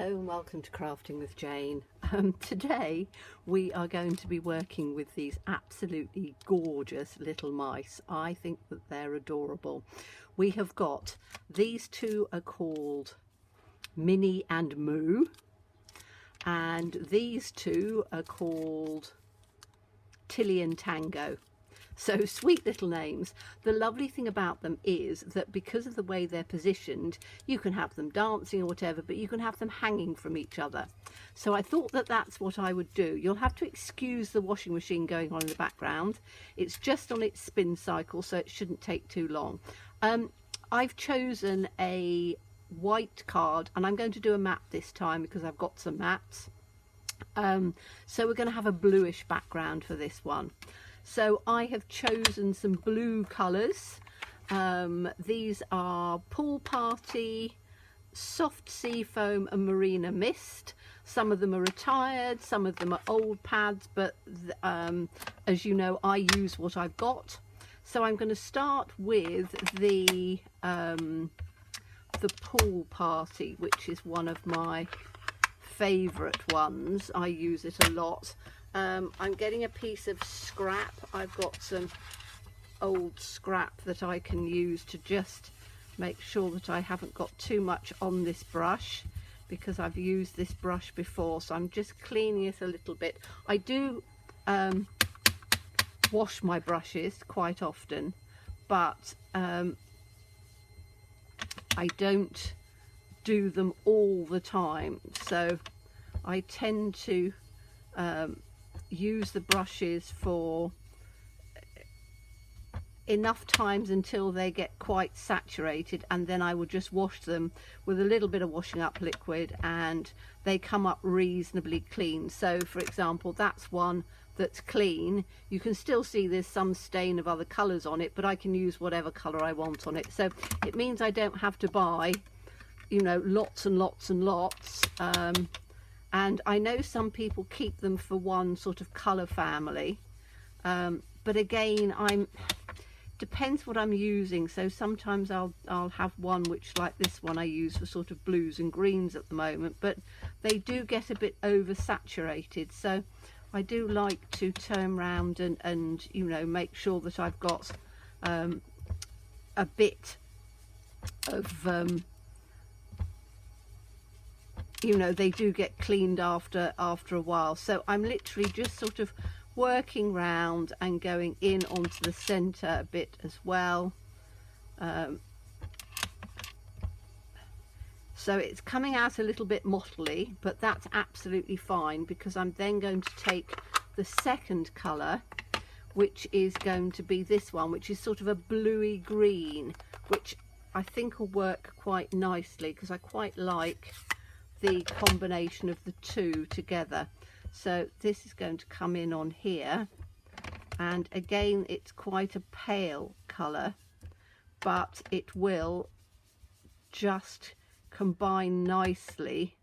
Hello and welcome to Crafting with Jane. Today we are going to be working with these absolutely gorgeous little mice. I think that they're adorable. We have got, these two are called Minnie and Moo, and these two are called Tilly and Tango. So sweet little names. The lovely thing about them is that because of the way they're positioned, you can have them dancing or whatever, but you can have them hanging from each other. So I thought that that's what I would do. You'll have to excuse the washing machine going on in the background. It's just on its spin cycle, so it shouldn't take too long. I've chosen a white card, and I'm going to do a map this time because I've got some maps. So we're going to have a bluish background for this one. So I have chosen some blue colours. These are Pool Party, Soft Sea Foam and Marina Mist. Some of them are retired, some of them are old pads, but as you know, I use what I've got. So I'm going to start with the Pool Party, which is one of my favourite ones. I use it a lot. I'm getting a piece of scrap. I've got some old scrap that I can use to just make sure that I haven't got too much on this brush, because I've used this brush before, so I'm just cleaning it a little bit. I do wash my brushes quite often, but I don't do them all the time, so I tend to use the brushes for enough times until they get quite saturated, and then I will just wash them with a little bit of washing up liquid and they come up reasonably clean. So for example, that's one that's clean. You can still see there's some stain of other colours on it, but I can use whatever colour I want on it. So it means I don't have to buy, you know, lots and lots and lots. And I know some people keep them for one sort of colour family, but again, depends what I'm using. So sometimes I'll have one which, like this one, I use for sort of blues and greens at the moment, but they do get a bit oversaturated. So I do like to turn around and you know, make sure that I've got a bit of you know, they do get cleaned after a while. So I'm literally just sort of working round and going in onto the center a bit as well. So it's coming out a little bit mottly, but that's absolutely fine, because I'm then going to take the second color, which is going to be this one, which is sort of a bluey green, which I think will work quite nicely because I quite like the combination of the two together. So this is going to come in on here, and again it's quite a pale colour, but it will just combine nicely.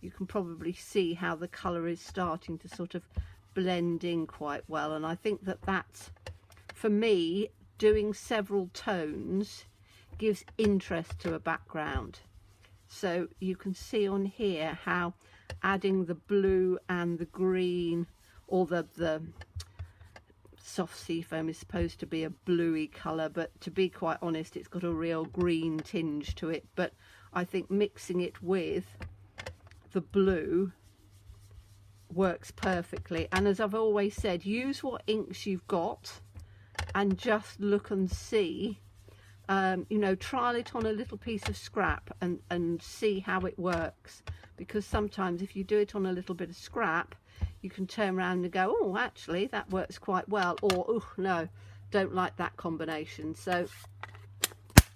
You can probably see how the colour is starting to sort of blend in quite well, and I think that that's, for me, doing several tones gives interest to a background. So you can see on here how adding the blue and the green, or the soft sea foam is supposed to be a bluey colour, but to be quite honest, it's got a real green tinge to it. But I think mixing it with the blue works perfectly. And as I've always said, use what inks you've got and just look and see. You know, trial it on a little piece of scrap and see how it works, because sometimes if you do it on a little bit of scrap, you can turn around and go, oh, actually that works quite well, or oh no, don't like that combination. So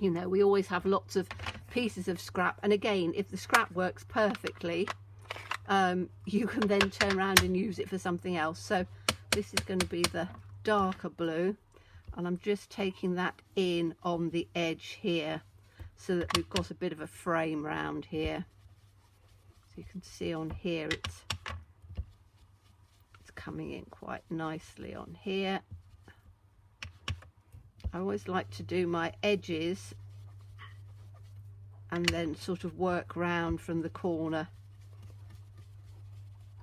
you know, we always have lots of pieces of scrap, and again, if the scrap works perfectly, you can then turn around and use it for something else. So this is going to be the darker blue, and I'm just taking that in on the edge here so that we've got a bit of a frame round here. So you can see on here it's coming in quite nicely on here. I always like to do my edges and then sort of work round from the corner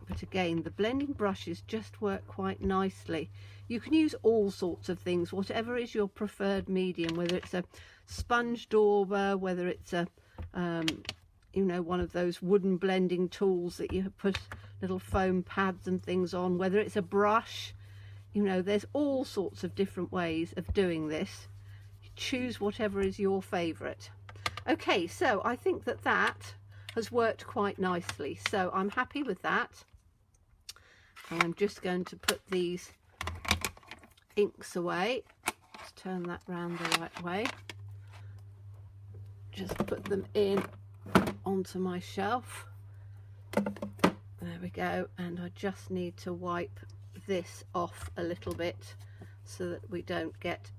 But again, the blending brushes just work quite nicely. You can use all sorts of things, whatever is your preferred medium, whether it's a sponge dauber, whether it's a you know, one of those wooden blending tools that you put little foam pads and things on, whether it's a brush. You know, there's all sorts of different ways of doing this. You choose whatever is your favorite. Okay, so I think that that has worked quite nicely, so I'm happy with that. And I'm just going to put these inks away. Let's turn that round the right way. Just put them in onto my shelf. There we go. And I just need to wipe this off a little bit so that we don't get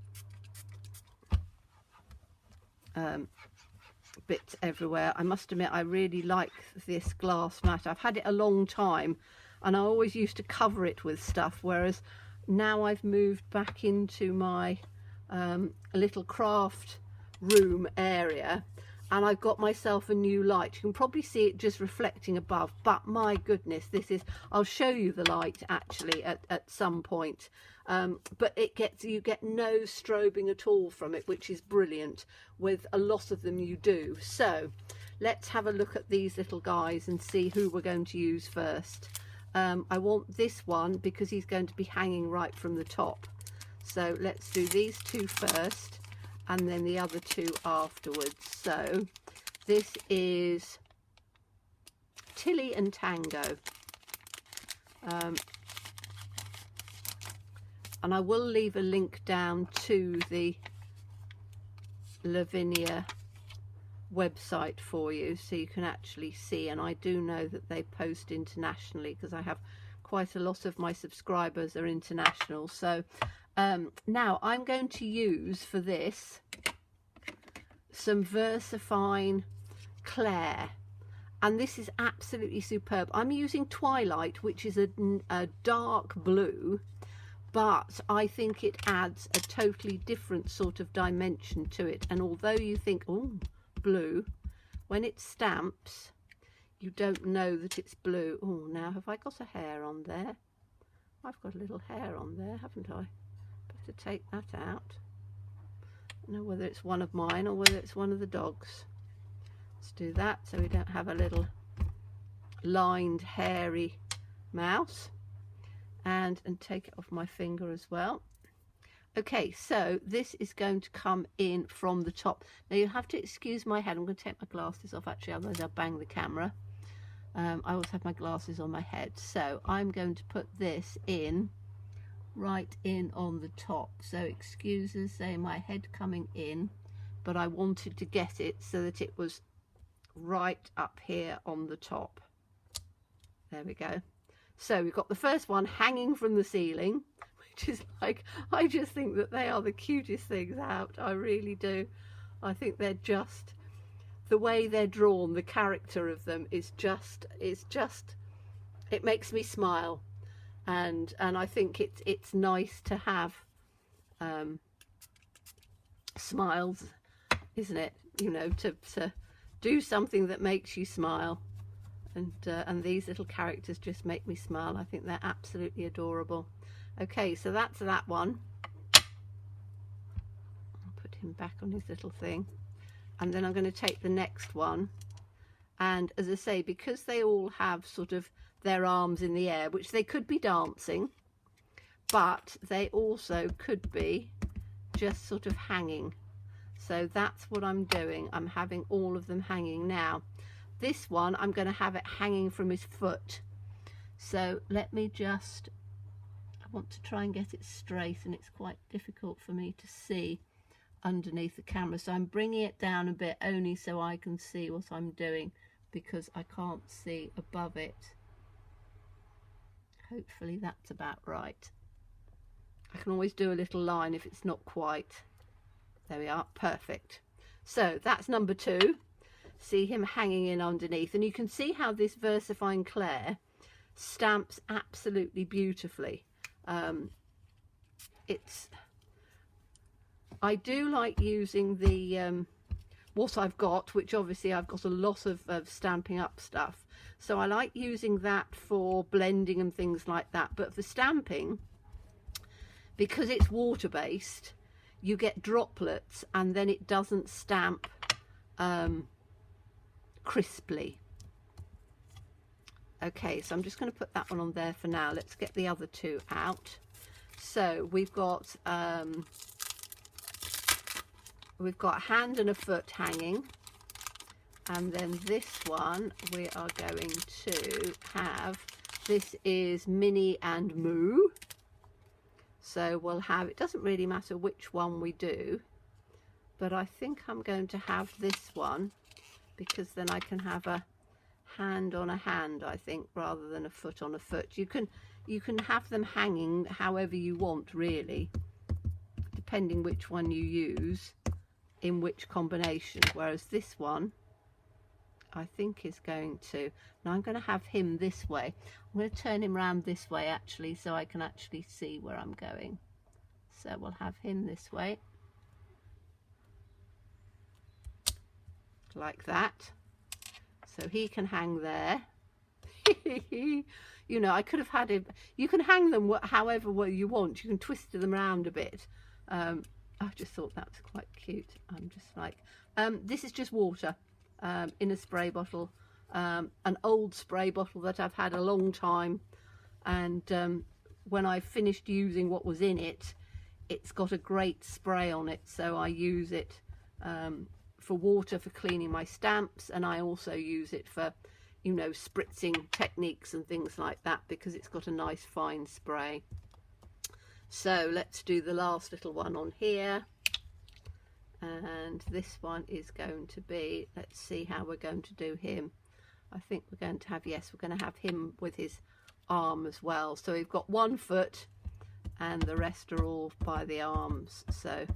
bits everywhere. I must admit, I really like this glass mat. I've had it a long time and I always used to cover it with stuff, whereas now I've moved back into my little craft room area and I've got myself a new light. You can probably see it just reflecting above, but my goodness, this is, I'll show you the light actually at some point, but you get no strobing at all from it, which is brilliant. With a lot of them you do. So let's have a look at these little guys and see who we're going to use first. I want this one because he's going to be hanging right from the top, so let's do these two first and then the other two afterwards. So this is Tilly and Tango, and I will leave a link down to the Lavinia website for you so you can actually see. And I do know that they post internationally because I have quite a lot of my subscribers are international. So now I'm going to use for this some VersaFine Claire, and this is absolutely superb. I'm using Twilight, which is a dark blue, but I think it adds a totally different sort of dimension to it. And although you think, oh, blue, when it stamps you don't know that it's blue. Oh, now have I got a hair on there? I've got a little hair on there, haven't I? Better take that out. I don't know whether it's one of mine or whether it's one of the dogs. Let's do that so we don't have a little lined hairy mouse. And take it off my finger as well. Okay, so this is going to come in from the top. Now you have to excuse my head. I'm going to take my glasses off actually, otherwise I'll bang the camera. I always have my glasses on my head. So I'm going to put this in, right in on the top. So excuses, say my head coming in, but I wanted to get it so that it was right up here on the top. There we go. So we've got the first one hanging from the ceiling, which is like, I just think that they are the cutest things out. I really do. I think they're just, the way they're drawn, the character of them is just, it makes me smile. And I think it's nice to have smiles, isn't it? You know, to do something that makes you smile. And these little characters just make me smile. I think they're absolutely adorable. Okay, so that's that one. I'll put him back on his little thing. And then I'm going to take the next one. And as I say, because they all have sort of their arms in the air, which they could be dancing, but they also could be just sort of hanging. So that's what I'm doing. I'm having all of them hanging now. This one, I'm going to have it hanging from his foot. So let me just, I want to try and get it straight, and it's quite difficult for me to see underneath the camera. So I'm bringing it down a bit only so I can see what I'm doing, because I can't see above it. Hopefully that's about right. I can always do a little line if it's not quite. There we are, perfect. So that's number 2. See him hanging in underneath, and you can see how this VersaFine Claire stamps absolutely beautifully. I do like using the what I've got, which obviously I've got a lot of Stampin' Up stuff, So I like using that for blending and things like that. But for stamping, because it's water based, you get droplets and then it doesn't stamp crisply. Okay, so I'm just going to put that one on there for now. Let's get the other two out. So we've got a hand and a foot hanging, and then this one we are going to have, this is Minnie and Moo. So we'll have, it doesn't really matter which one we do, but I think I'm going to have this one because then I can have a hand on a hand, I think, rather than a foot on a foot. You can have them hanging however you want, really, depending which one you use in which combination. Whereas this one, I think, is going to, now I'm going to have him this way. I'm going to turn him around this way actually, so I can actually see where I'm going. So we'll have him this way, like that. So he can hang there. You know, I could have had him, you can hang them however way you want. You can twist them around a bit. I just thought that was quite cute. I'm just like, this is just water in a spray bottle, an old spray bottle that I've had a long time. And when I finished using what was in it, it's got a great spray on it. So I use it for water for cleaning my stamps, and I also use it for, you know, spritzing techniques and things like that, because it's got a nice fine spray. So let's do the last little one on here, and this one is going to be, let's see how we're going to do him. I think we're going to have, yes, we're going to have him with his arm as well. So we've got one foot and the rest are all by the arms. So,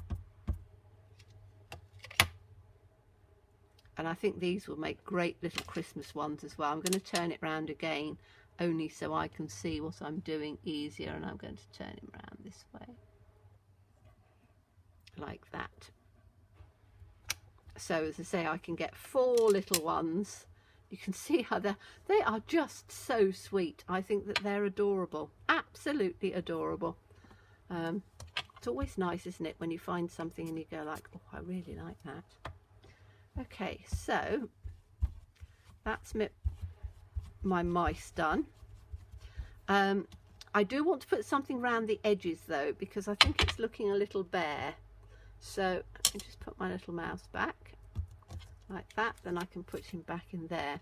and I think these will make great little Christmas ones as well. I'm going to turn it round again, only so I can see what I'm doing easier, and I'm going to turn him round this way, like that. So as I say, I can get 4 little ones. You can see how they are just so sweet. I think that they're adorable, absolutely adorable. It's always nice, isn't it, when you find something and you go like, oh, I really like that. Okay, so that's my mice done. I do want to put something around the edges though, because I think it's looking a little bare. So let me just put my little mouse back like that, then I can put him back in there.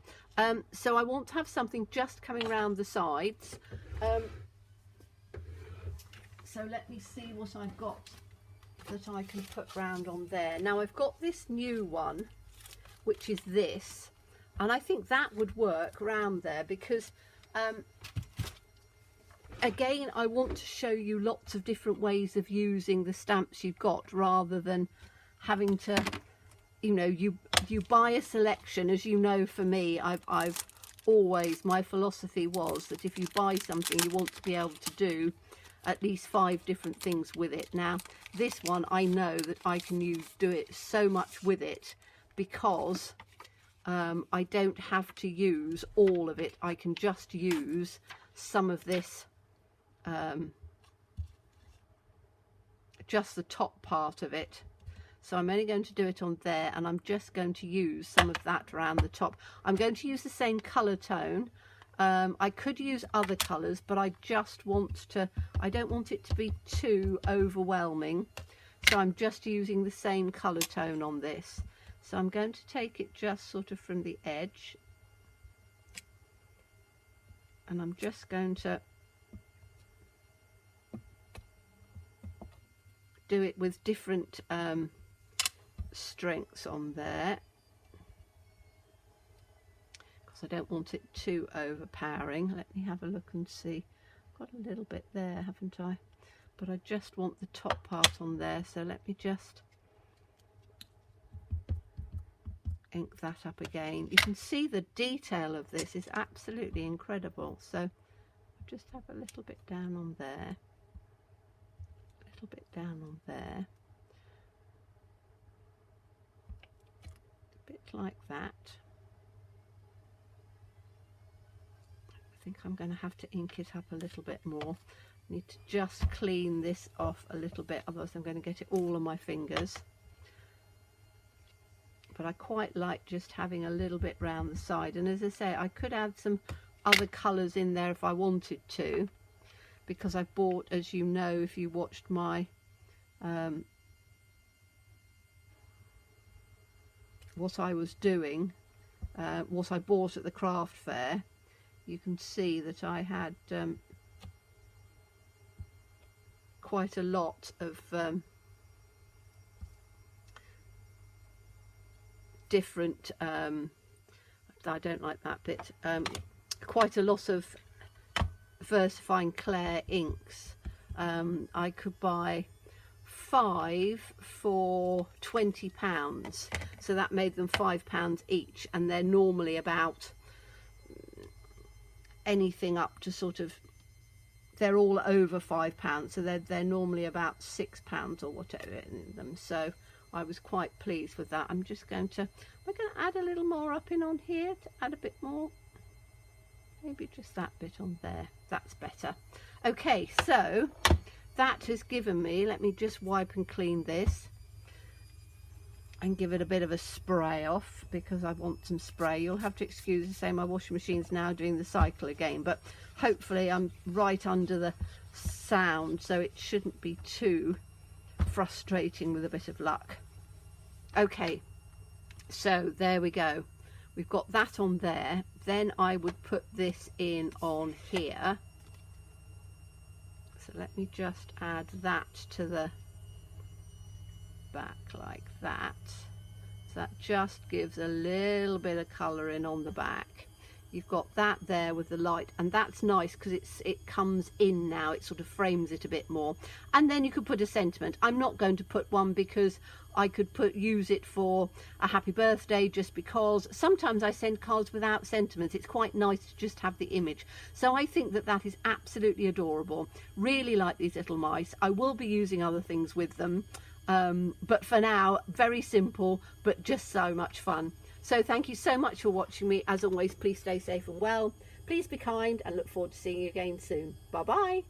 So I want to have something just coming around the sides. So let me see what I've got that I can put round on there. Now I've got this new one, which is this, and I think that would work round there, because again, I want to show you lots of different ways of using the stamps you've got, rather than having to, you know, you buy a selection. As you know, for me, I've always, my philosophy was that if you buy something, you want to be able to do at least 5 different things with it. Now this one, I know that I can do it so much with it, because I don't have to use all of it. I can just use some of this, just the top part of it. So I'm only going to do it on there, and I'm just going to use some of that around the top. I'm going to use the same colour tone. I could use other colours, but I just want to, I don't want it to be too overwhelming. So I'm just using the same colour tone on this. So I'm going to take it just sort of from the edge, and I'm just going to do it with different strengths on there, because I don't want it too overpowering. Let me have a look and see. Got a little bit there, haven't I? But I just want the top part on there, so let me just ink that up again. You can see the detail of this is absolutely incredible. So just have a little bit down on there, a little bit down on there, a bit like that. think I'm going to have to ink it up a little bit more. I need to just clean this off a little bit, otherwise I'm going to get it all on my fingers. But I quite like just having a little bit round the side, and as I say, I could add some other colours in there if I wanted to, because I bought, as you know if you watched my what I was doing, what I bought at the craft fair, you can see that I had quite a lot of different I don't like that bit, quite a lot of VersaFine Clair inks. I could buy 5 for £20, so that made them £5 each, and they're normally about anything up to sort of, they're all over £5, so they're normally about £6 or whatever in them. So I was quite pleased with that. I'm just going to, we're going to add a little more up in on here to add a bit more, maybe just that bit on there. That's better. Okay, so that has given me, let me just wipe and clean this and give it a bit of a spray off, because I want some spray. You'll have to excuse the say my washing machine's now doing the cycle again, but hopefully I'm right under the sound, so it shouldn't be too frustrating with a bit of luck. Okay, so there we go. We've got that on there. Then I would put this in on here. So let me just add that to the back like that. So that just gives a little bit of colour in on the back. You've got that there with the light, and that's nice because it comes in now, it sort of frames it a bit more. And then you could put a sentiment. I'm not going to put one because I could use it for a happy birthday, just because sometimes I send cards without sentiments. It's quite nice to just have the image. So I think that that is absolutely adorable. Really like these little mice. I will be using other things with them, but for now, very simple, but just so much fun. So thank you so much for watching me. As always, please stay safe and well. Please be kind, and look forward to seeing you again soon. Bye bye.